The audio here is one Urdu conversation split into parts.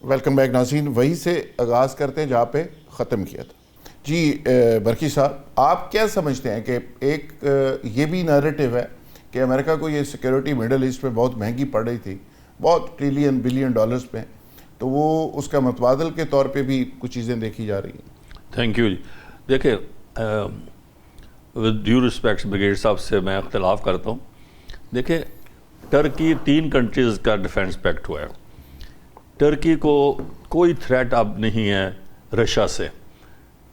ویلکم بیک ناظرین، وہی سے آغاز کرتے ہیں جہاں پہ ختم کیا تھا. جی برقی صاحب، آپ کیا سمجھتے ہیں کہ ایک یہ بھی نیریٹو ہے کہ امریکہ کو یہ سیکیورٹی مڈل ایسٹ پہ بہت مہنگی پڑ رہی تھی، بہت ٹریلین بلین ڈالرز پہ، تو وہ اس کا متبادل کے طور پہ بھی کچھ چیزیں دیکھی جا رہی ہیں؟ تھینک یو جی. دیکھیں ود ڈیو رسپیکٹس بریگیڈ صاحب سے میں اختلاف کرتا ہوں. دیکھیں ٹرکی 3 کنٹریز کا ڈیفینس پیکٹ ہوا ہے. ٹرکی کو کوئی تھریٹ اب نہیں ہے رشیا سے.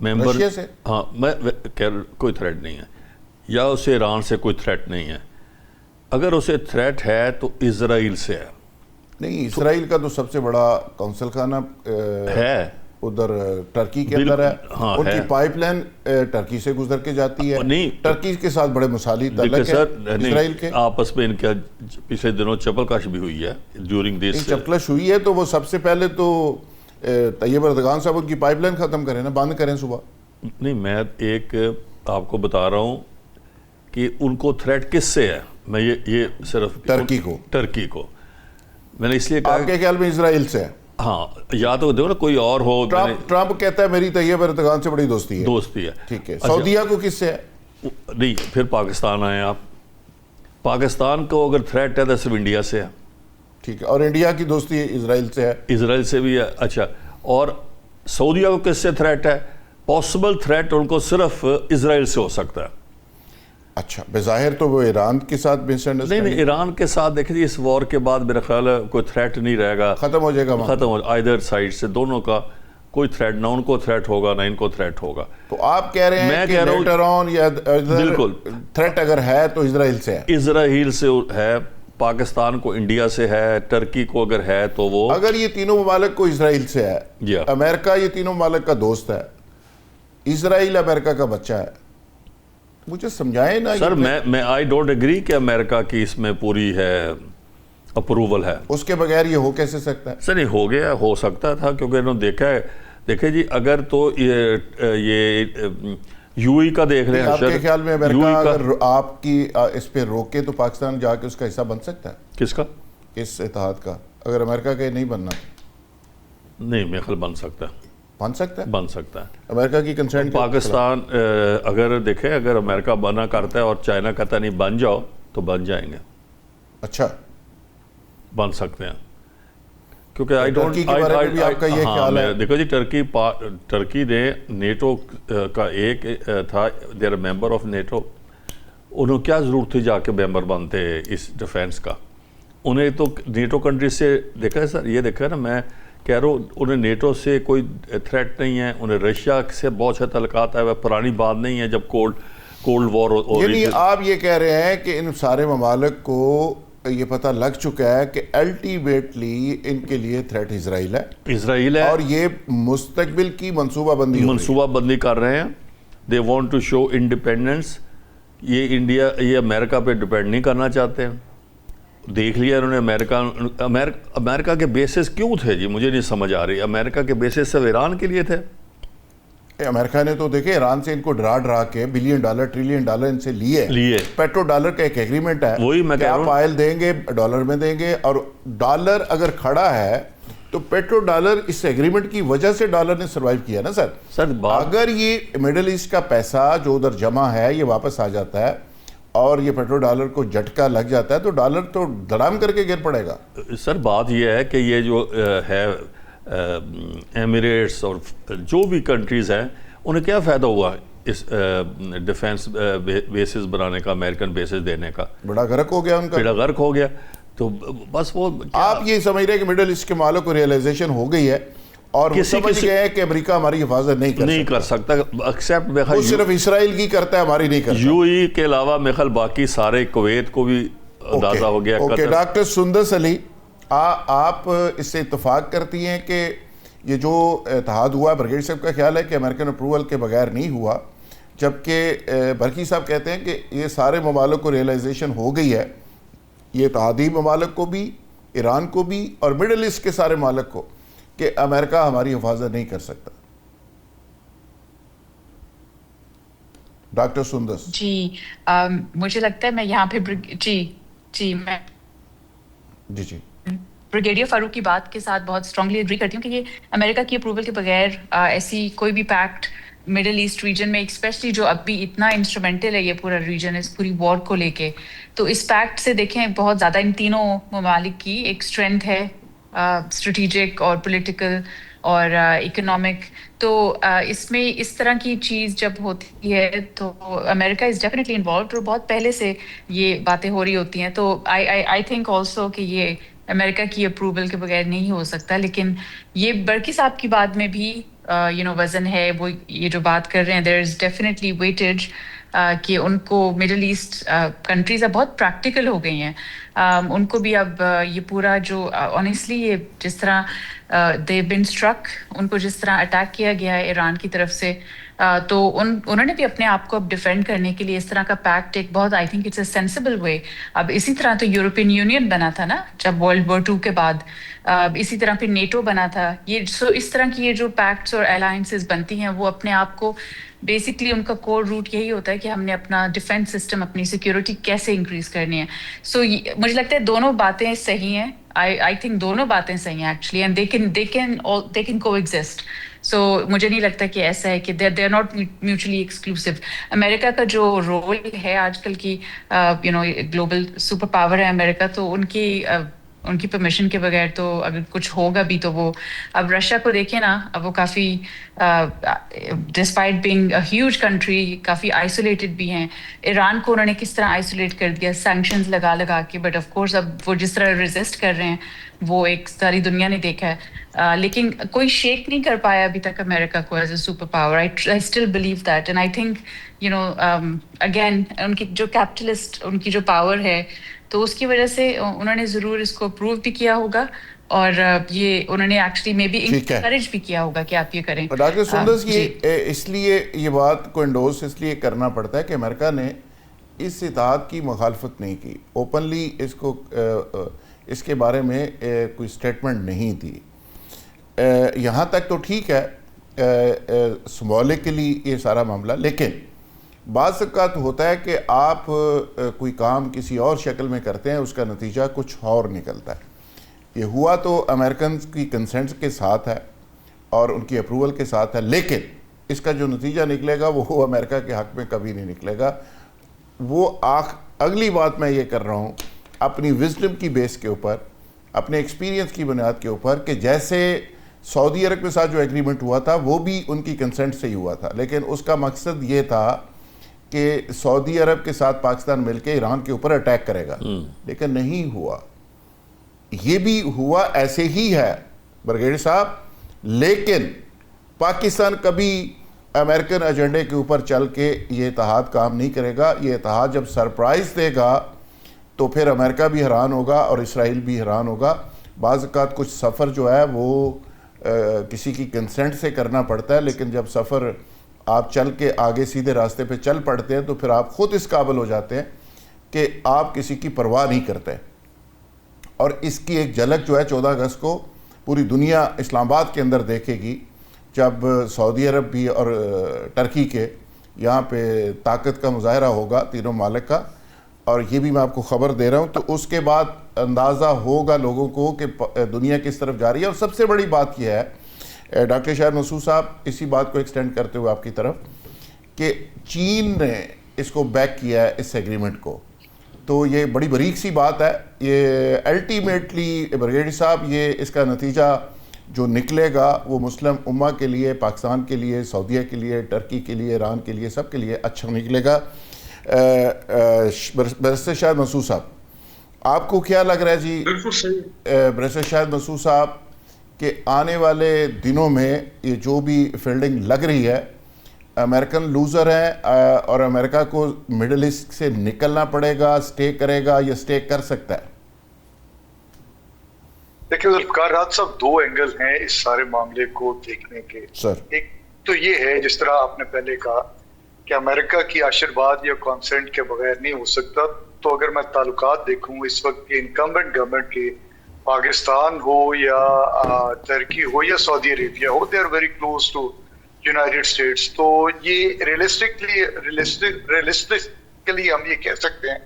ممبر رشیا سے؟ ہاں، کوئی تھریٹ نہیں ہے، یا اسے ایران سے کوئی تھریٹ نہیں ہے. اگر اسے تھریٹ ہے تو اسرائیل سے ہے. نہیں، اسرائیل کا تو سب سے بڑا کونسل خانہ ہے ادھر ٹرکی کے اندر ہے. ہاں، ان کی پائپ لائن ٹرکی سے گزر کے جاتی ہے. نہیں، ٹرکی کے ساتھ بڑے مثالی تعلق ہے اسرائیل کے. آپس میں ان کا پچھلے دنوں چپل کش بھی ہوئی ہے ڈیورنگ دس. چپکلش ہوئی ہے تو وہ سب سے پہلے تو طیب اردگان صاحب ان کی پائپ لائن ختم کریں نا، بند کریں صبح. نہیں، میں ایک آپ کو بتا رہا ہوں کہ ان کو تھریٹ کس سے ہے. میں یہ صرف ٹرکی کو میں نے اس لیے کہا. آپ کے خیال میں اسرائیل سے ہے؟ ہاں، یا تو دیکھو نا کوئی اور ہو. ٹرمپ کہتا ہے میری طیب اردگان سے بڑی دوستی ہے. ٹھیک ہے. سعودیہ کو کس سے ہے؟ نہیں، پھر پاکستان آئے آپ. پاکستان کو اگر تھریٹ ہے تو صرف انڈیا سے ہے. ٹھیک ہے. اور انڈیا کی دوستی اسرائیل سے ہے؟ اسرائیل سے بھی ہے. اچھا، اور سعودیہ کو کس سے تھریٹ ہے؟ پاسبل تھریٹ ان کو صرف اسرائیل سے ہو سکتا ہے. اچھا، بظاہر تو وہ ایران کے ساتھ مس انڈرسٹینڈنگ. نہیں، ایران کے ساتھ دیکھیں جی، اس وار کے بعد میرا خیال ہے کوئی تھریٹ نہیں رہے گا. ختم ہو جائے گا. ختم ہو آئیدر سائڈ سے، دونوں کا کوئی تھریٹ، نہ ان کو تھریٹ ہوگا نہ ان کو تھریٹ ہوگا. تو آپ کہہ رہے ہیں کہ لیٹر آن یا بالکل تھریٹ اگر ہے تو اسرائیل سے ہے؟ اسرائیل سے ہے. پاکستان کو انڈیا سے ہے. ٹرکی کو اگر ہے تو وہ، اگر یہ تینوں ممالک کو اسرائیل سے ہے، امریکہ یہ تینوں ممالک کا دوست ہے، اسرائیل امریکہ کا بچہ ہے، مجھے سمجھائیں نا. سر میں آئی ڈونٹ اگری کہ امریکہ کی اس میں پوری ہے اپروول ہے. اس کے بغیر یہ ہو کیسے سکتا ہے؟ سر نہیں ہو گیا، ہو سکتا تھا کیونکہ انہوں نے دیکھا ہے. دیکھیں جی، اگر تو یہ یو ای کا دیکھ رہے ہیں. آپ کے خیال میں امریکہ اگر آپ کی اس پہ روکے تو پاکستان جا کے اس کا حصہ بن سکتا ہے؟ کس کا؟ اس اتحاد کا. اگر امریکہ کا نہیں بننا؟ نہیں، میرے خیال بن سکتا ہے. بن سکتا ہے؟ بن سکتا ہے. امریکہ کی کنسرن. پاکستان اگر دیکھیں، اگر امریکہ بنا کرتا ہے اور چائنا کہتا نہیں بن جاؤ تو بن جائیں گے. اچھا، بن سکتے ہیں. کیونکہ آپ کا یہ خیال ہے؟ دیکھو جی، ٹرکی نے نیٹو کا ایک تھا، دیر ممبر آف نیٹو. انہوں کیا ضرورت تھی جا کے ممبر بنتے اس ڈیفینس کا؟ انہیں تو نیٹو کنٹری سے دیکھا ہے سر، یہ دیکھا ہے نا، میں کہہ رہا ہوں انہیں نیٹو سے کوئی تھریٹ نہیں ہے. انہیں رشیا سے بہت سے تعلقات ہے. پرانی بات نہیں ہے جب کولڈ وار ہو. یعنی آپ یہ کہہ رہے ہیں کہ ان سارے ممالک کو یہ پتہ لگ چکا ہے کہ الٹیمیٹلی ان کے لیے تھریٹ اسرائیل ہے اور یہ مستقبل کی منصوبہ بندی کر رہے ہیں. They want to show independence. یہ امریکہ پہ ڈپینڈ نہیں کرنا چاہتے ہیں. دیکھ لیا انہوں نے. امریکہ کے بیسز کیوں تھے جی؟ مجھے نہیں سمجھ آ رہی. امریکہ کے بیسز صرف ایران کے لیے تھے. امریکہ نے تو دیکھیں ایران سے ان کو ڈرا کے بلین ڈالر ٹریلین ڈالر ان سے لیے. پیٹرو ڈالر کا ایک ایگریمنٹ ہے، وہی میں کہہ رہا ہوں، آپ آئل دیں گے ڈالر میں دیں گے. اور ڈالر اگر کھڑا ہے تو پیٹرو ڈالر اس ایگریمنٹ کی وجہ سے ڈالر نے سروائیو کیا نا سر. اگر یہ مڈل ایسٹ کا پیسہ جو ادھر جمع ہے یہ واپس آ جاتا ہے اور یہ پیٹرو ڈالر کو جھٹکا لگ جاتا ہے تو ڈالر تو دھڑام کر کے گر پڑے گا. سر بات یہ ہے کہ یہ جو ہے ایمریٹس اور جو بھی کنٹریز ہیں، انہیں کیا فائدہ ہوا اس ڈیفینس بیسز بنانے کا، امریکن بیسز دینے کا؟ بڑا غرق ہو گیا ان کا. بڑا غرق ہو گیا. تو بس وہ آپ یہ سمجھ رہے ہیں کہ مڈل ایسٹ کے مالک کو ریئلائزیشن ہو گئی ہے اور وہ سمجھ گئے ہیں کہ امریکہ ہماری حفاظت نہیں کر سکتا. ایکسیپٹ وہ صرف اسرائیل کی کرتا ہے، ہماری نہیں کرتا. یو ای کے علاوہ میرے خیال باقی سارے، کویت کو بھی اندازہ ہو گیا. ڈاکٹر سندس علی، آپ اس سے اتفاق کرتی ہیں کہ یہ جو اتحاد ہوا ہے، برگیڈ صاحب کا خیال ہے کہ امریکن اپروول کے بغیر نہیں ہوا، جبکہ برقی صاحب کہتے ہیں کہ یہ سارے ممالک کو ریئلائزیشن ہو گئی ہے، یہ اتحادی ممالک کو بھی، ایران کو بھی اور مڈل ایسٹ کے سارے ممالک کو، کہ امریکہ ہماری حفاظت نہیں کر سکتا. ڈاکٹر سندس جی، مجھے لگتا ہے میں یہاں پہ جی بریگیڈیئر فاروق کی بات کے ساتھ بہت اسٹرانگلی اگری کرتی ہوں کہ یہ امریکہ کی اپروول کے بغیر ایسی کوئی بھی پیکٹ مڈل ایسٹ ریجن میں اسپیشلی جو اب بھی اتنا انسٹرومنٹل ہے یہ پورا ریجن اس پوری وار کو لے کے, تو اس پیکٹ سے دیکھیں بہت زیادہ ان تینوں ممالک کی ایک اسٹرینتھ ہے اسٹریٹجک اور پولیٹیکل اور اکنامک. تو اس میں اس طرح کی چیز جب ہوتی ہے تو امریکہ از ڈیفینیٹلی انوالوڈ اور بہت پہلے سے یہ باتیں ہو رہی ہوتی ہیں. تو آئی تھنک آلسو کہ یہ امریکہ کی اپروول کے بغیر نہیں ہو سکتا. لیکن یہ برکی صاحب کی بات میں بھی وزن ہے, وہ یہ جو بات کر رہے ہیں دیر از ڈیفینیٹلی ویٹیج کہ ان کو مڈل ایسٹ کنٹریز اب بہت پریکٹیکل ہو گئی ہیں, ان کو بھی اب یہ پورا جو آنیسٹلی یہ جس طرح دے بن اسٹرک, ان کو جس طرح اٹیک کیا گیا ہے ایران کی طرف سے, تو انہوں نے بھی اپنے آپ کو اب ڈیفینڈ کرنے کے لیے اس طرح کا پیکٹ ایک بہت I think it's a sensible way. اب اسی طرح تو یورپین یونین بنا تھا نا جب ورلڈ وار 2 کے بعد, اسی طرح پھر نیٹو بنا تھا. یہ اس طرح کی یہ جو پیکٹس اور الائنسز بنتی ہیں وہ اپنے آپ کو بیسکلی ان کا کور روٹ یہی ہوتا ہے کہ ہم نے اپنا ڈیفینس سسٹم, اپنی سیکیورٹی کیسے انکریز کرنی ہے. سو مجھے لگتا ہے دونوں باتیں صحیح ہیں. I think دونوں باتیں صحیح ہیں actually, and they can coexist. سو مجھے نہیں لگتا کہ ایسا ہے کہ they are not mutually exclusive. امریکہ کا جو رول ہے آج کل کی گلوبل سپر پاور ہے امریکہ, تو ان کی پرمیشن کے بغیر تو اگر کچھ ہوگا بھی تو وہ, اب رشیا کو دیکھیں نا, اب وہ کافی despite being a huge country کافی آئسولیٹڈ بھی ہیں. ایران کو انہوں نے کس طرح آئسولیٹ کر دیا سینکشنز لگا کے, بٹ آف کورس اب وہ جس طرح ریزسٹ کر رہے ہیں وہ ایک ساری دنیا نے دیکھا ہے. لیکن کوئی شیک نہیں کر پایا ابھی تک امریکہ کو as a super power. I still believe that, and I think again in کی جو کیپٹلسٹ ان کی جو پاور ہے تو اس کی وجہ سے انہوں نے ضرور اس کو اپروو بھی کیا ہوگا, اور یہ انہوں نے ایکچولی میں بھی انکریج بھی کیا ہوگا کہ آپ یہ کریں. ڈاکٹر سندس, یہ اس لیے یہ بات کو انڈورس اس لیے کرنا پڑتا ہے کہ امریکہ نے اس اتحاد کی مخالفت نہیں کی, اوپنلی اس کے بارے میں کوئی سٹیٹمنٹ نہیں دی. یہاں تک تو ٹھیک ہے سمبولکلی یہ سارا معاملہ, لیکن بعض اوقات ہوتا ہے کہ آپ کوئی کام کسی اور شکل میں کرتے ہیں, اس کا نتیجہ کچھ اور نکلتا ہے. یہ ہوا تو امریکنز کی کنسنٹ کے ساتھ ہے اور ان کی اپروول کے ساتھ ہے, لیکن اس کا جو نتیجہ نکلے گا وہ امریکہ کے حق میں کبھی نہیں نکلے گا. وہ اگلی بات میں یہ کر رہا ہوں اپنی وزڈم کی بیس کے اوپر, اپنے ایکسپیرینس کی بنیاد کے اوپر, کہ جیسے سعودی عرب کے ساتھ جو ایگریمنٹ ہوا تھا وہ بھی ان کی کنسنٹ سے ہی ہوا تھا, لیکن اس کا مقصد یہ تھا کہ سعودی عرب کے ساتھ پاکستان مل کے ایران کے اوپر اٹیک کرے گا, لیکن نہیں ہوا. یہ بھی ہوا ایسے ہی ہے برگیڈیئر صاحب, لیکن پاکستان کبھی امریکن ایجنڈے کے اوپر چل کے یہ اتحاد کام نہیں کرے گا. یہ اتحاد جب سرپرائز دے گا تو پھر امریکہ بھی حیران ہوگا اور اسرائیل بھی حیران ہوگا. بعض اوقات کچھ سفر جو ہے وہ کسی کی کنسنٹ سے کرنا پڑتا ہے, لیکن جب سفر آپ چل کے آگے سیدھے راستے پہ چل پڑتے ہیں تو پھر آپ خود اس قابل ہو جاتے ہیں کہ آپ کسی کی پرواہ نہیں کرتے. اور اس کی ایک جھلک جو ہے 14 اگست کو پوری دنیا اسلام آباد کے اندر دیکھے گی, جب سعودی عرب بھی اور ٹرکی کے یہاں پہ طاقت کا مظاہرہ ہوگا تینوں ممالک کا. اور یہ بھی میں آپ کو خبر دے رہا ہوں, تو اس کے بعد اندازہ ہوگا لوگوں کو کہ دنیا کس طرف جا رہی ہے. اور سب سے بڑی بات یہ ہے ڈاکٹر شاہد مسعود صاحب, اسی بات کو ایکسٹینڈ کرتے ہوئے آپ کی طرف, کہ چین نے اس کو بیک کیا ہے اس ایگریمنٹ کو, تو یہ بڑی باریک سی بات ہے. یہ الٹیمیٹلی برگیڈیئر صاحب یہ اس کا نتیجہ جو نکلے گا وہ مسلم امہ کے لیے, پاکستان کے لیے, سعودیہ کے لیے, ٹرکی کے لیے, ایران کے لیے, سب کے لیے اچھا نکلے گا. برسٹر شاہد مسعود صاحب, آپ کو کیا لگ رہا ہے جی بالکل صحیح برسٹر شاہد مسعود صاحب کہ آنے والے دنوں میں یہ جو بھی فیلڈنگ لگ رہی ہے امریکن لوزر ہیں اور امریکہ کو مڈل ایسٹ سے نکلنا پڑے گا, سٹے کرے گا یا سٹے کر سکتا ہے؟ دیکھیں ذوالفقار راحت صاحب, دو اینگل ہیں اس سارے معاملے کو دیکھنے کے. سر, ایک تو یہ ہے جس طرح آپ نے پہلے کہا کہ امریکہ کی آشرواد یا کانسنٹ کے بغیر نہیں ہو سکتا. تو اگر میں تعلقات دیکھوں اس وقت کے انکمبنٹ گورنمنٹ کے, پاکستان ہو یا ترکی ہو یا سعودی عربیہ ہو, they are very close to United States. تو یہ ریئلسٹکلی ہم یہ کہہ سکتے ہیں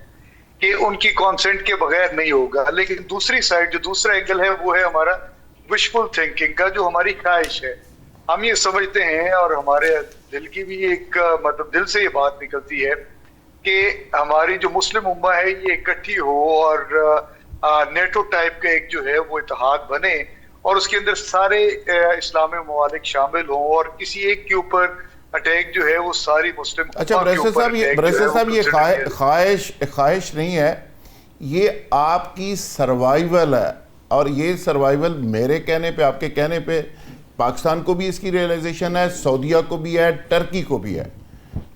کہ ان کی کانسنٹ کے بغیر نہیں ہوگا. لیکن دوسری سائڈ جو دوسرا اینگل ہے وہ ہے ہمارا وشفل تھنکنگ کا, جو ہماری خواہش ہے. ہم یہ سمجھتے ہیں اور ہمارے دل کی بھی ایک مطلب دل سے یہ بات نکلتی ہے کہ ہماری جو مسلم امہ ہے یہ اکٹھی ہو اور نیٹو ٹائپ کا ایک جو ہے وہ اتحاد بنے اور اس کے اندر سارے اسلامی ممالک شامل ہوں اور کسی ایک کے اوپر اٹیک جو ہے وہ ساری مسلم. اچھا بریسٹر صاحب یہ خواہش نہیں ہے, یہ آپ کی سروائیول ہے, اور یہ سروائیول میرے کہنے پہ, آپ کے کہنے پہ پاکستان کو بھی اس کی ریئلائزیشن ہے, سعودیہ کو بھی ہے, ٹرکی کو بھی ہے,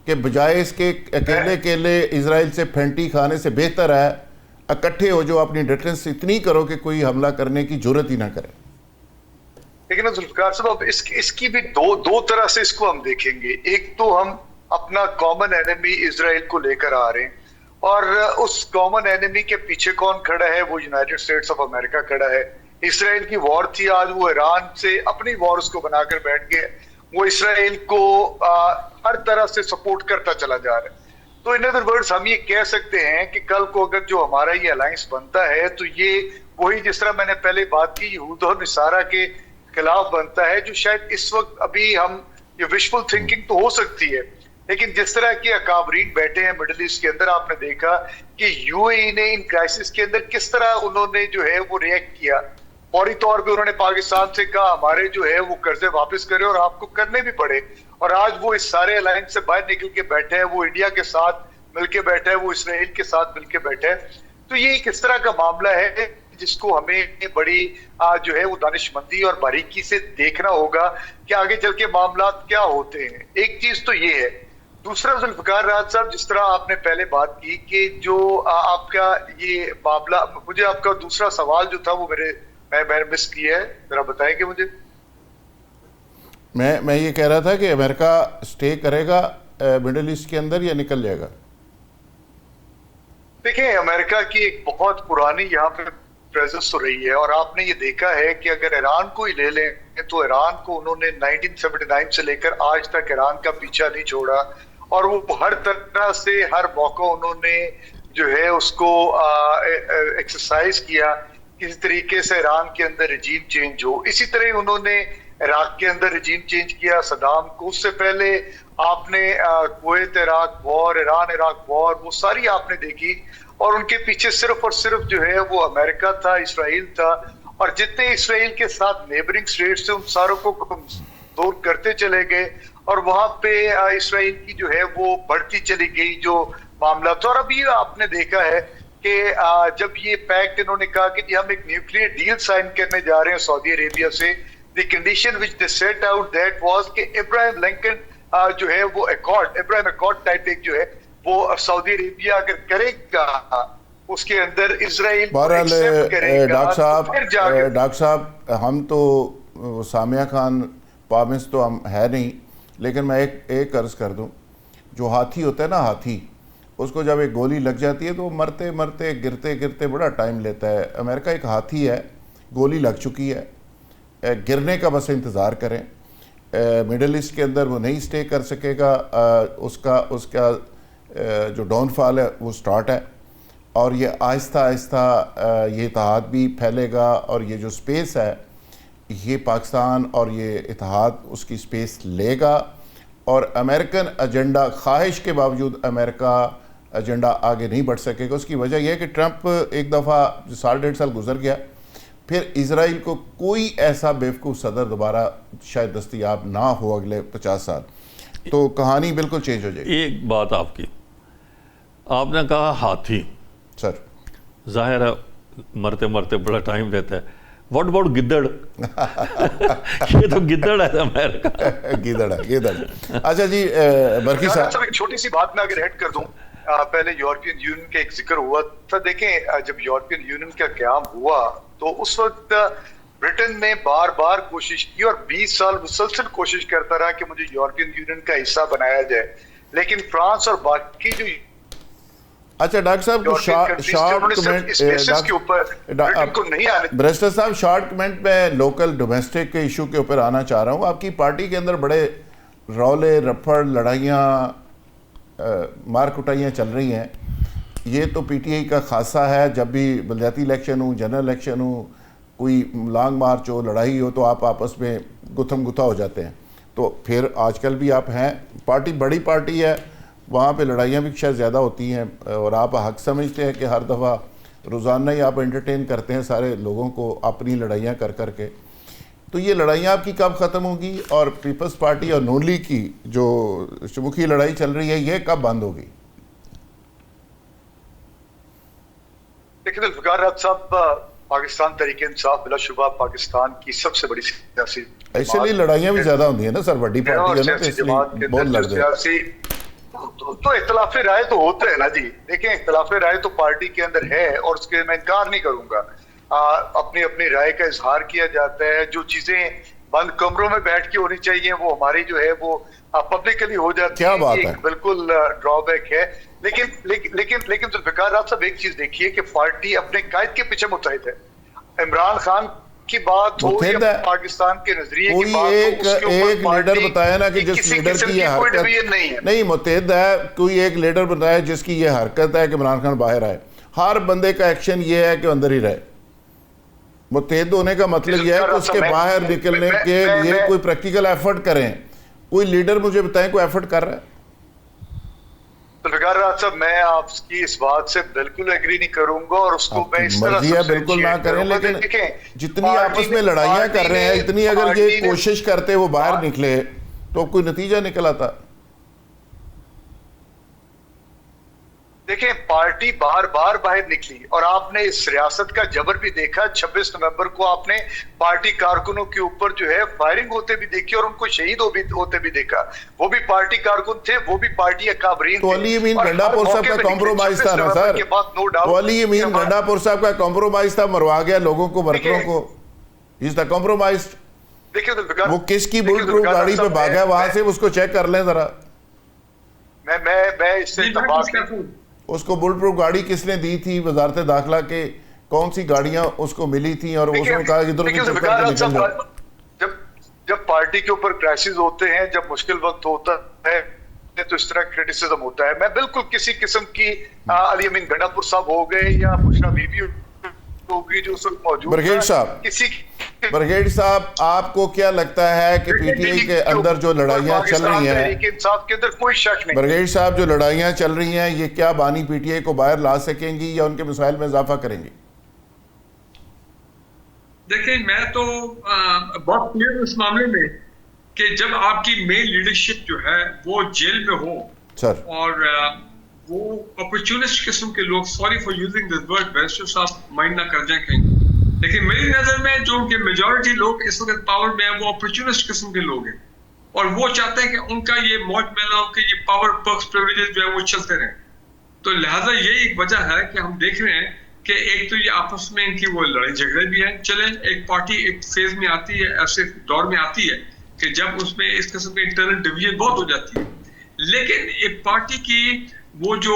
کہ بجائے اس کے اکیلے اسرائیل سے پھینٹی کھانے سے بہتر ہے اکٹھے ہو جو اپنی ڈیفنس اتنی کرو کہ کوئی حملہ کرنے کی جرت ہی نہ کرے. لیکن ذوالفقار صاحب اس کی بھی دو طرح سے اس کو ہم دیکھیں گے. ایک تو ہم اپنا کامن اینیمی اسرائیل کو لے کر آ رہے ہیں اور اس کامن اینیمی کے پیچھے کون کھڑا ہے, وہ یونائٹڈ اسٹیٹس آف امریکہ کھڑا ہے. اسرائیل کی وار تھی, آج وہ ایران سے اپنی وارز کو بنا کر بیٹھ گئے, وہ اسرائیل کو ہر طرح سے سپورٹ کرتا چلا جا رہا ہے. تو ان ادر ورڈز ہم یہ کہہ سکتے ہیں کہ کل کو اگر جو ہمارا یہ الائنس بنتا ہے تو یہ وہی جس طرح میں نے پہلے بات کی یہود اور نصارہ کے خلاف بنتا ہے, جو شاید اس وقت ابھی ہم یہ وشفل تھنکنگ تو ہو سکتی ہے, لیکن جس طرح کے اکابرین بیٹھے ہیں مڈل ایسٹ کے اندر, آپ نے دیکھا کہ یو اے ای نے ان کرائسس کے اندر کس طرح انہوں نے جو ہے وہ ریئیکٹ کیا. فوری طور پہ انہوں نے پاکستان سے کہا ہمارے جو ہے وہ قرضے واپس کرے اور آپ کو کرنے بھی پڑے, اور آج وہ اس سارے الائنس سے باہر نکل کے بیٹھے ہیں, وہ انڈیا کے ساتھ مل کے بیٹھے ہیں, وہ اسرائیل کے ساتھ مل کے بیٹھے ہیں. تو یہ کس طرح کا معاملہ ہے جس کو ہمیں بڑی جو ہے وہ دانش مندی اور باریکی سے دیکھنا ہوگا کہ آگے چل کے معاملات کیا ہوتے ہیں. ایک چیز تو یہ ہے. دوسرا ذوالفقار راحت صاحب, جس طرح آپ نے پہلے بات کی کہ جو آپ کا یہ معاملہ, مجھے آپ کا دوسرا سوال جو تھا وہ میں مس کیا ہے, ذرا بتائیں گے مجھے. میں یہ کہہ رہا تھا کہ امریکہ سٹے کرے گا مڈل ایسٹ کے اندر یا نکل جائے گا؟ دیکھیں, امریکہ کی ایک بہت پرانی یہاں پہ پریزنس تو رہی ہے, اور آپ نے یہ دیکھا ہے کہ اگر ایران کو ہی لے لیں تو ایران کو انہوں نے 1979 سے لے کر آج تک ایران کا پیچھا نہیں چھوڑا, اور وہ ہر طرح سے ہر موقع انہوں نے جو ہے اس کو ایکسرسائز کیا کسی طریقے سے ایران کے اندر رجیم چینج ہو. اسی طرح انہوں نے عراق کے اندر رجیم چینج کیا صدام کو. اس سے پہلے آپ نے کویت عراق وار, ایران عراق وار, وہ ساری آپ نے دیکھی, اور ان کے پیچھے صرف اور صرف جو ہے وہ امریکہ تھا, اسرائیل تھا, اور جتنے اسرائیل کے ساتھ نیبرنگ اسٹیٹس تھے ان ساروں کو دور کرتے چلے گئے, اور وہاں پہ اسرائیل کی جو ہے وہ بڑھتی چلی گئی جو معاملہ تھا. اور ابھی آپ نے دیکھا ہے کہ جب یہ پیکٹ انہوں نے کہا کہ ہم ایک نیوکلیئر ڈیل سائن کرنے جا رہے ہیں سعودی عربیہ سے, دی کنڈیشن وچ they set out that was کہ ابراہیم لنکن جو ہے وہ ابراہیم اکارڈ ٹائپ ایک جو ہے وہ سعودی عربیہ اگر کرے گا اس کے اندر اسرائیل ایکسپٹ کرے گا. ڈاکٹر صاحب ہم تو سامیہ خان پامس تو ہم ہے نہیں, لیکن میں ایک عرض کر دوں, جو ہاتھی ہوتا ہے نا, ہاتھی, اس کو جب ایک گولی لگ جاتی ہے تو مرتے مرتے گرتے گرتے بڑا ٹائم لیتا ہے. امریکہ ایک ہاتھی ہے, گولی لگ چکی ہے, گرنے کا بس انتظار کریں. مڈل ایسٹ کے اندر وہ نہیں سٹے کر سکے گا, اس کا جو ڈاؤن فال ہے وہ سٹارٹ ہے, اور یہ آہستہ آہستہ یہ اتحاد بھی پھیلے گا, اور یہ جو سپیس ہے یہ پاکستان اور یہ اتحاد اس کی سپیس لے گا, اور امریکن ایجنڈا خواہش کے باوجود امریکہ ایجنڈا آگے نہیں بڑھ سکے گا. اس کی وجہ یہ ہے کہ ٹرمپ ایک دفعہ 1.5 سال گزر گیا, پھر اسرائیل کو کوئی ایسا بیوقوف صدر دوبارہ شاید دستیاب نہ ہو اگلے 50 سال, تو کہانی بالکل چینج ہو جائے گی. ایک بات آپ نے کہا ہاتھی, سر ظاہر ہے مرتے مرتے بڑا ٹائم لیتا ہے. واٹ اباؤٹ گدڑ؟ یہ تو گدڑ ہے امریکہ. گدڑ ہے. اچھا جی برقی صاحب, ایک چھوٹی سی بات میں اگر ایڈ کر دوں, پہلے یورپین یونین کا ایک ذکر ہوا تھا. دیکھیں, جب یورپین یونین کا قیام ہوا تو اس وقت برٹن نے بار بار کوشش کی اور 20 سال مسلسل کوشش کرتا رہا کہ مجھے یورپین یونین کا حصہ بنایا جائے, لیکن فرانس اور باقی جو اچھا ڈاکٹر صاحب بریسٹر صاحب شارٹ کمنٹ میں لوکل ڈومیسٹک کے ایشو کے اوپر آنا چاہ رہا ہوں. آپ کی پارٹی کے اندر بڑے رولے رپڑ لڑائیاں مار کٹائیاں چل رہی ہیں, یہ تو پی ٹی آئی کا خاصہ ہے، جب بھی بلدیاتی الیکشن ہو، جنرل الیکشن ہو، کوئی لانگ مارچ ہو، لڑائی ہو، تو آپ آپس میں گتھم گتھا ہو جاتے ہیں. تو پھر آج کل بھی آپ ہیں، پارٹی بڑی پارٹی ہے، وہاں پہ لڑائیاں بھی شاید زیادہ ہوتی ہیں، اور آپ حق سمجھتے ہیں کہ ہر دفعہ روزانہ ہی آپ انٹرٹین کرتے ہیں سارے لوگوں کو اپنی لڑائیاں کر کر کے. تو یہ لڑائیاں آپ کی کب ختم ہوگی، اور پیپلز پارٹی اور نون لیگ کی جو شموکھی لڑائی چل رہی ہے یہ کب بند ہوگی؟ لیکن ذوالفقار راحت صاحب، پاکستان تحریک انصاف بلا شبہ پاکستان کی سب سے بڑی سیاسی، اس لیے لڑائیاں بھی زیادہ ہوتی ہیں نا سر، بڑی پارٹی ہے نا، تو اس لیے بہت لڑتے ہیں. تو اختلاف رائے تو ہوتا ہے نا جی. دیکھیں اختلاف رائے تو پارٹی کے اندر ہے، اور اس کے میں انکار نہیں کروں گا. اپنی اپنی رائے کا اظہار کیا جاتا ہے. جو چیزیں بند کمروں میں بیٹھ کے ہونی چاہیے وہ ہماری جو ہے وہ پبلکلی ہو جاتی ہے. یہ بالکل ڈرا بیک ہے. لیکن ذوالفقار راحت صاحب ایک چیز دیکھیے کہ پارٹی اپنے قائد کے پیچھے متحد ہے. عمران خان کی بات ہو یا پاکستان کے نظریے کی بات ہو، اس کے ایک لیڈر بتایا نا کہ جس لیڈر کی یہ حرکت نہیں متحد ہے، کوئی ایک لیڈر بتایا جس کی یہ حرکت ہے کہ عمران خان باہر آئے. ہر بندے کا ایکشن یہ ہے کہ اندر ہی رہے. متحد ہونے کا مطلب یہ ہے کہ اس کے باہر نکلنے کے لیے کوئی پریکٹیکل ایفرٹ کریں. کوئی لیڈر مجھے بتائیں کوئی ایفرٹ کر رہا ہے؟ ذوالفقار راحت صاحب، میں آپ کی اس بات سے بالکل ایگری نہیں کروں گا، اور اس کو میں اس طرح سے بالکل نہ کریں. لیکن جتنی آپس میں لڑائیاں کر رہے ہیں، اتنی اگر یہ کوشش کرتے وہ باہر نکلے تو کوئی نتیجہ نکل آتا. دیکھیں پارٹی بار بار باہر نکلی، اور آپ نے اس ریاست کا جبر بھی دیکھا. 26 نومبر کو آپ نے پارٹی کارکنوں کے اوپر جو ہے فائرنگ ہوتے بھی دیکھی، اور ان کو شہید ہوتے بھی دیکھا. وہ بھی پارٹی کارکن تھے، وہ بھی پارٹی اکابرین تھے. تو علی امین گنڈا پور صاحب کا کمپرومائز تھا نا سر. تو علی امین گنڈا پور صاحب کا کمپرومائز تھا، مروا گیا لوگوں کو، ورکروں کو. از دا کمپرومائزڈ. وہ کس کی بلٹ پروف گاڑی پہ بھاگا، وہاں سے اس کو چیک کر لیں ذرا. میں اس سے اس کو بلٹ پروف گاڑی کس نے دی تھی؟ وزارت داخلہ کے کون سی گاڑیاں اس کو ملی تھی، اور اس نے کہا ادھر نکل جاؤ. جب پارٹی کے اوپر کرائسس ہوتے ہیں، جب مشکل وقت ہوتا ہے تو اس طرح کریٹیسزم ہوتا ہے. میں بالکل کسی قسم کی علی امین گنڈا پور صاحب ہو گئے یا بشرا بی بی ہوگی جو اس وقت موجود برگیڈ صاحب، آپ کو کیا لگتا ہے کہ پی ٹی آئی کے اندر جو لڑائیاں چل رہی ہیں، انصاف کے اندر کوئی شک نہیں، برگیڈ صاحب جو لڑائیاں چل رہی ہیں، یہ کیا بانی پی ٹی آئی کو باہر لا سکیں گی یا ان کے مسائل میں اضافہ کریں گی؟ دیکھیں میں تو بہت کلیئر اس معاملے میں کہ جب آپ کی مین لیڈرشپ جو ہے وہ جیل میں ہو سر، اور وہ اپرچونسٹ قسم کے لوگ، sorry for using this word, barrister صاحب مائنڈ نہ کر جائیں کہیں، لیکن میری نظر میں جو ان کے میجورٹی لوگ اس وقت پاور میں ہیں وہ اپرچونسٹ قسم کے لوگ ہیں، اور وہ چاہتے ہیں کہ ان کا یہ موج میلا ہو، کہ یہ پاور پرکس پریویلیج جو ہے وہ چلتے رہیں. تو لہٰذا یہ ایک وجہ ہے کہ ہم دیکھ رہے ہیں کہ ایک تو یہ آپس میں ان کی وہ لڑائی جھگڑے بھی ہیں. چلیں ایک پارٹی ایک فیز میں آتی ہے، ایسے دور میں آتی ہے کہ جب اس میں اس قسم کے انٹرنل ڈویژن بہت ہو جاتی ہے، لیکن ایک پارٹی کی وہ جو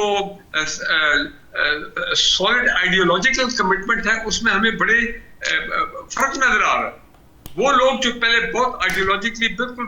سالڈ آئیڈیولوجیکل کمٹمنٹ ہے اس میں ہمیں بڑے فرق نظر آ رہا ہے. وہ لوگ جو پہلے بہت آئیڈیولوجیکلی بالکل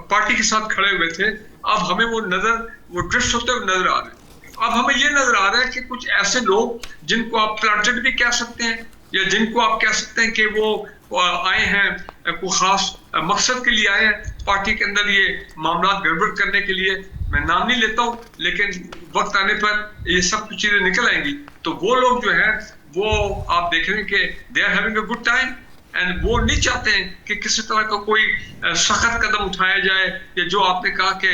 پارٹی کے ساتھ کھڑے ہوئے تھے، اب ہمیں وہ ڈرفٹ ہوتے ہوئے نظر آ رہے ہیں. اب ہمیں یہ نظر آ رہا ہے کہ کچھ ایسے لوگ جن کو آپ پلانٹڈ بھی کہہ سکتے ہیں، یا جن کو آپ کہہ سکتے ہیں کہ وہ آئے ہیں کوئی خاص مقصد کے لیے آئے ہیں پارٹی کے اندر یہ معاملات گڑبڑ کرنے کے لیے. میں نام نہیں لیتا ہوں، لیکن وقت آنے پر یہ سب کچھ چیزیں نکل آئیں گی. تو وہ لوگ جو ہیں وہ آپ دیکھ رہے ہیں کہ they are having a good time, and وہ نہیں چاہتے ہیں کہ کسی طرح کا کوئی سخت قدم اٹھایا جائے. یا جو آپ نے کہا کہ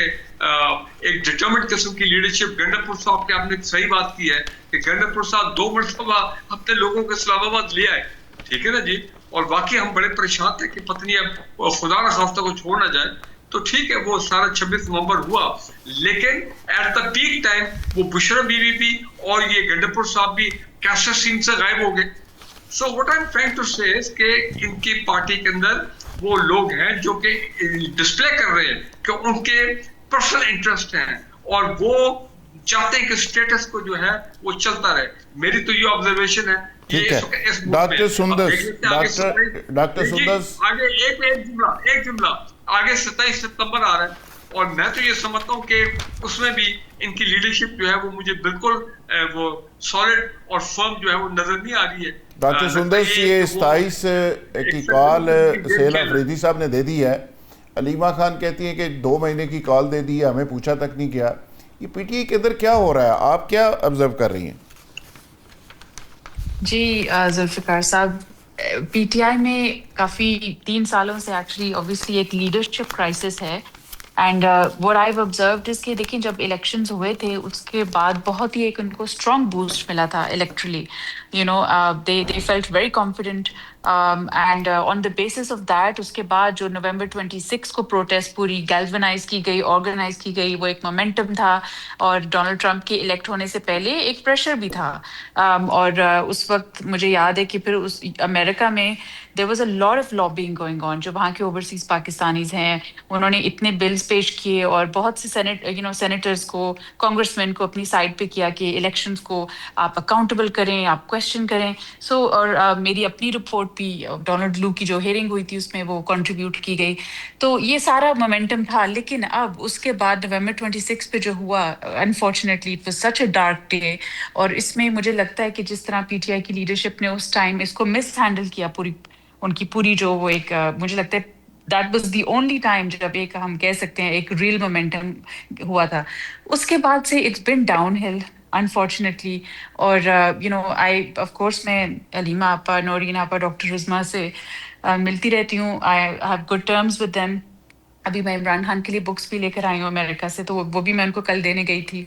ایک ڈٹرمنٹ قسم کی لیڈرشپ، گنڈا پور صاحب کی آپ نے صحیح بات کی ہے کہ گنڈا پور صاحب 2 مرتبہ اپنے لوگوں کو اسلام آباد لے آئے، ٹھیک ہے نا جی، اور باقی ہم بڑے پریشان تھے کہ پتنی اب خدا نہ خواستہ کو چھوڑ نہ جائے. تو ٹھیک ہے وہ سارا 26 نومبر ہوا، لیکن ایٹ دا پیک ٹائم وہ بشرا بی بی بھی اور یہ گنڈا پور صاحب بھی کیسے سین سے غائب ہو گئے. So what I am trying to say کہ ان کی پارٹی کے اندر وہ لوگ ہیں جو کہ ڈسپلے کر رہے ہیں کہ ان کے پرسنل انٹرسٹ ہیں، اور وہ چاہتے ہیں کہ اسٹیٹس کو جو ہے وہ چلتا رہے. میری تو یہ آبزرویشن ہے. ڈاکٹر سندس آگے ایک جملہ آگے 27 ستمبر آ رہا ہے، اور میں تو یہ سمجھتا ہوں کہ اس میں بھی ان کی لیڈرشپ جو ہے وہ مجھے بالکل وہ سالڈ اور فرم جو ہے وہ نظر نہیں آ رہی ہے. ڈاکٹر سندر سی یہ 27 کی کال سہیل آفریدی صاحب نے دے دی ہے. علیمہ خان کہتی ہیں کہ 2 مہینے کی کال دے دی ہے, ہمیں پوچھا تک نہیں کیا. یہ پی ٹی آئی کے اندر کیا ہو رہا ہے, آپ کیا آبزرو کر رہی ہیں؟ جی ذوالفقار صاحب, پی ٹی آئی میں کافی 3 سالوں سے ایکچولی اوبویسلی ایک لیڈرشپ کرائسس ہے. And what I've observed is کہ دیکھیں جب الیکشنز ہوئے تھے اس کے بعد بہت ہی ایک ان کو اسٹرانگ بوسٹ ملا تھا الیکٹرلی. they felt very confident and on the basis of that اس کے بعد جو نومبر 26 کو پروٹیسٹ پوری گیلونائز کی گئی, آرگنائز کی گئی, وہ ایک مومنٹم تھا. اور ڈونلڈ ٹرمپ کے الیکٹ ہونے سے پہلے ایک پریشر بھی تھا. اور اس وقت مجھے یاد ہے کہ پھر اس امریکہ میں there was a lot of lobbying going on. جو وہاں کے اوورسیز پاکستانیز ہیں انہوں نے اتنے بلز پیش کیے اور بہت سے سینیٹرز کو, کانگریس مین کو اپنی سائڈ پہ کیا کہ الیکشنز کو آپ اکاؤنٹیبل کریں, آپ کویشچن کریں. اور میری اپنی رپورٹ بھی ڈونلڈ لو کی جو ہیئرنگ ہوئی تھی اس میں وہ کنٹریبیوٹ کی گئی. تو یہ سارا مومنٹم تھا. لیکن اب اس کے بعد نومبر 26 پہ جو ہوا, unfortunately it was such a dark day. اور اس میں مجھے لگتا ہے کہ جس طرح پی ٹی آئی کی لیڈرشپ نے اس ٹائم اس کو مس ہینڈل کیا, ان کی پوری جو وہ ایک, مجھے لگتا ہے that was the only time جب ایک ہم کہہ سکتے ہیں ایک ریل مومنٹم ہوا تھا. اس کے بعد سے اٹس بین ڈاؤن ہل انفارچونیٹلی. اور آئی آف کورس میں علیمہ آپا, نورین آپا, ڈاکٹر عظمیٰ سے ملتی رہتی ہوں. I have good terms with them. ابھی میں عمران خان کے لیے بکس بھی لے کر آئی ہوں امریکہ سے, تو وہ بھی میں ان کو کل دینے گئی تھی.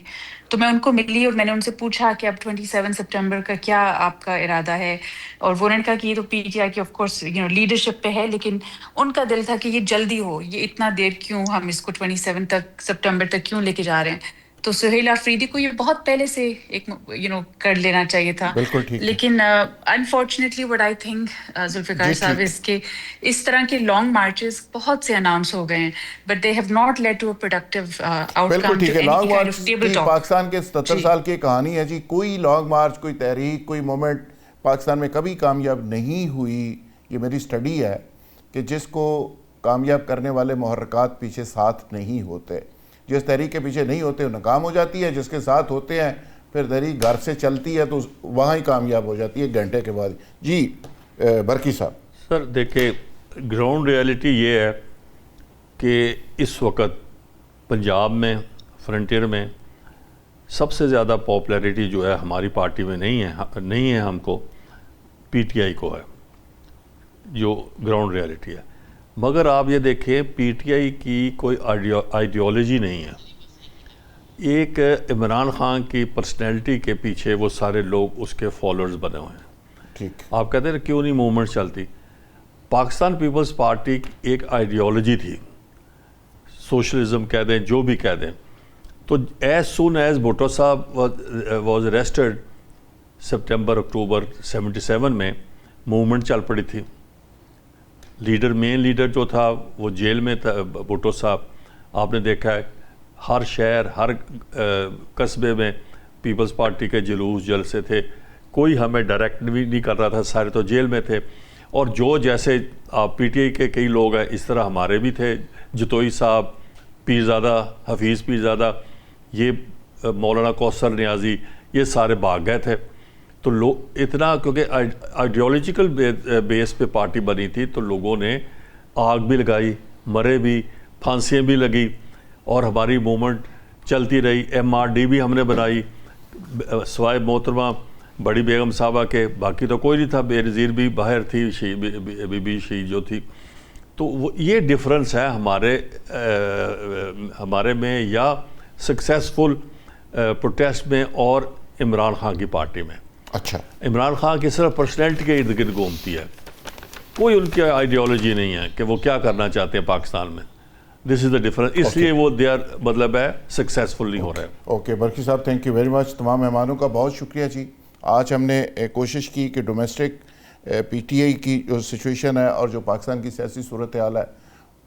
تو میں ان کو ملی اور میں نے ان سے پوچھا کہ اب 27 سپٹمبر کا کیا آپ کا ارادہ ہے. اور وہ نے کہا کہ یہ تو پی ٹی آئی کی آف کورس لیڈرشپ پہ ہے, لیکن ان کا دل تھا کہ یہ جلدی ہو, یہ اتنا دیر کیوں, ہم اس کو 27 سپٹمبر تک کیوں لے کے جا رہے ہیں. تو سہیل آفریدی کو یہ بہت پہلے سے ایک کر لینا چاہیے تھا. لیکن unfortunately what I think Zulfiqar صاحب اس کے اس طرح کے لانگ مارچز بہت سے اناؤنس ہو گئے ہیں, but they have not led to a productive آؤٹ کم. بالکل ٹھیک ہے. لانگ مارچ پاکستان کے 77 سال کی کہانی ہے جی. کوئی لانگ مارچ, کوئی تحریک, کوئی مومنٹ پاکستان میں کبھی کامیاب نہیں ہوئی. یہ میری سٹڈی ہے کہ جس کو کامیاب کرنے والے محرکات پیچھے ساتھ نہیں ہوتے. جس تحریک کے پیچھے نہیں ہوتے وہ ناکام ہو جاتی ہے, جس کے ساتھ ہوتے ہیں پھر تحریک گھر سے چلتی ہے تو وہاں ہی کامیاب ہو جاتی ہے 1 گھنٹے کے بعد. جی برقی صاحب. سر دیکھیں, گراؤنڈ ریالٹی یہ ہے کہ اس وقت پنجاب میں, فرنٹیئر میں سب سے زیادہ پاپولیرٹی جو ہے ہماری پارٹی میں نہیں ہے ہم کو, پی ٹی آئی کو ہے, جو گراؤنڈ ریالٹی ہے. مگر آپ یہ دیکھیں پی ٹی آئی کی کوئی آئیڈیالوجی نہیں ہے. ایک عمران خان کی پرسنالٹی کے پیچھے وہ سارے لوگ اس کے فالوورز بنے ہوئے ہیں. آپ کہتے ہیں کیوں نہیں موومنٹ چلتی. پاکستان پیپلز پارٹی ایک آئیڈیالوجی تھی, سوشلزم کہہ دیں, جو بھی کہہ دیں. تو ایز سون ایز بھٹو صاحب واز اریسٹڈ سپٹمبر اکتوبر 77 میں موومنٹ چل پڑی تھی. مین لیڈر جو تھا وہ جیل میں تھا بھٹو صاحب. آپ نے دیکھا ہے ہر شہر, ہر قصبے میں پیپلز پارٹی کے جلوس جلسے تھے. کوئی ہمیں ڈائریکٹ بھی نہیں کر رہا تھا, سارے تو جیل میں تھے. اور جو جیسے آپ پی ٹی آئی کے کئی لوگ ہیں اس طرح ہمارے بھی تھے, جتوئی صاحب, پیرزادہ, حفیظ پیرزادہ, یہ مولانا کوثر نیازی, یہ سارے بھاگ گئے تھے. تو لوگ اتنا, کیونکہ آئیڈیالوجیکل بیس پہ پارٹی بنی تھی تو لوگوں نے آگ بھی لگائی, مرے بھی, پھانسیاں بھی لگی, اور ہماری موومنٹ چلتی رہی. ایم آر ڈی بھی ہم نے بنائی سوائے محترمہ بڑی بیگم صاحبہ کے, باقی تو کوئی نہیں تھا. بے نظیر بھی باہر تھی, بی بی شی جو تھی. تو وہ یہ ڈفرنس ہے ہمارے میں یا سکسیسفل پروٹیسٹ میں اور عمران خان کی پارٹی میں. اچھا, عمران خان کی صرف پرسنالٹی کے ارد گرد گھومتی ہے, کوئی ان کی آئیڈیالوجی نہیں ہے کہ وہ کیا کرنا چاہتے ہیں پاکستان میں. دس از دا ڈفرنس, اس لیے وہ مطلب ہے سکسیسفل نہیں ہو رہے. اوکے برقی صاحب, تھینک یو ویری مچ. تمام مہمانوں کا بہت شکریہ جی. آج ہم نے کوشش کی کہ ڈومیسٹک پی ٹی آئی کی جو سچویشن ہے اور جو پاکستان کی سیاسی صورتحال ہے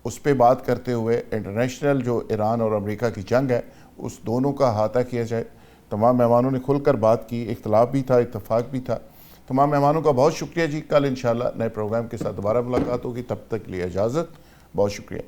اس پہ بات کرتے ہوئے انٹرنیشنل جو ایران اور امریکہ کی جنگ ہے اس دونوں کا احاطہ کیا جائے. تمام مہمانوں نے کھل کر بات کی, اختلاف بھی تھا, اتفاق بھی تھا. تمام مہمانوں کا بہت شکریہ جی. کل انشاءاللہ نئے پروگرام کے ساتھ دوبارہ ملاقات ہوگی. تب تک لیے اجازت. بہت شکریہ.